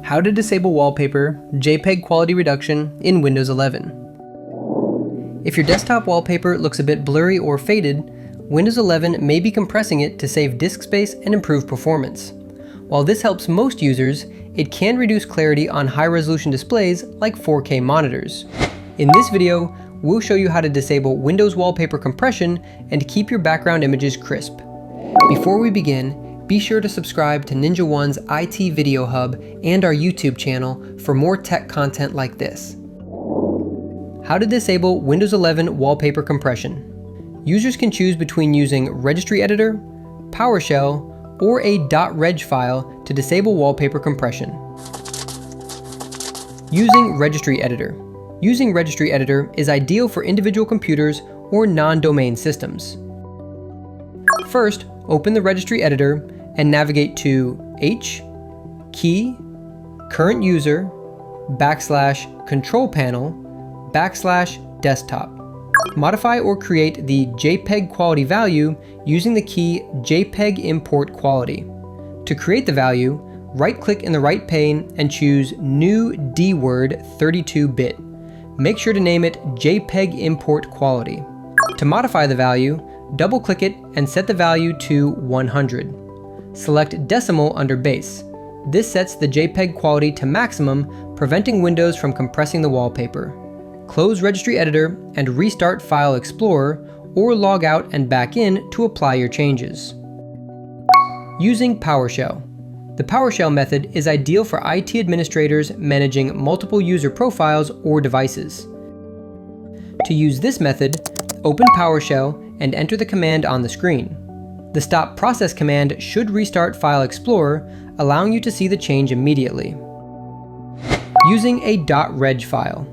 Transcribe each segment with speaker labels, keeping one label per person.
Speaker 1: How to disable wallpaper, JPEG quality reduction in Windows 11. If your desktop wallpaper looks a bit blurry or faded, Windows 11 may be compressing it to save disk space and improve performance. While this helps most users, it can reduce clarity on high-resolution displays like 4K monitors. In this video, we'll show you how to disable Windows wallpaper compression and keep your background images crisp. Before we begin, be sure to subscribe to Ninja One's IT Video Hub and our YouTube channel for more tech content like this. How to disable Windows 11 wallpaper compression. Users can choose between using Registry Editor, PowerShell, or a .reg file to disable wallpaper compression. Using Registry Editor. Using Registry Editor is ideal for individual computers or non-domain systems. First, open the Registry Editor and navigate to H, Key, Current User, /Control Panel, /Desktop. Modify or create the JPEG quality value using the key JPEG Import Quality. To create the value, right-click in the right pane and choose New DWORD 32-bit. Make sure to name it JPEG Import Quality. To modify the value, double-click it and set the value to 100. Select Decimal under Base. This sets the JPEG quality to maximum, preventing Windows from compressing the wallpaper. Close Registry Editor and restart File Explorer, or log out and back in to apply your changes. Using PowerShell. The PowerShell method is ideal for IT administrators managing multiple user profiles or devices. To use this method, open PowerShell and enter the command on the screen. The Stop Process command should restart File Explorer, allowing you to see the change immediately. Using a .reg file.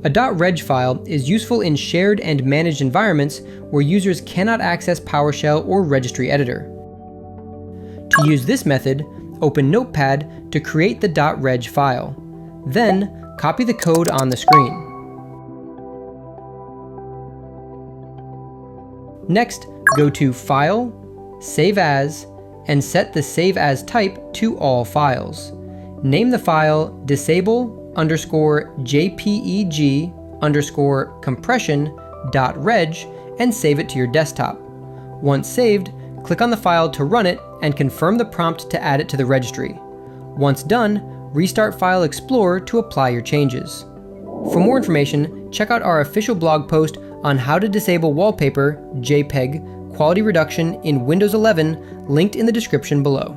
Speaker 1: A .reg file is useful in shared and managed environments where users cannot access PowerShell or Registry Editor. To use this method, open Notepad to create the .reg file. Then, copy the code on the screen. Next, go to File, Save As, and set the Save As type to All Files. Name the file disable_JPEG_compression.reg and save it to your desktop. Once saved, click on the file to run it and confirm the prompt to add it to the registry. Once done, restart File Explorer to apply your changes. For more information, check out our official blog post on how to disable wallpaper, JPEG, quality reduction in Windows 11, linked in the description below.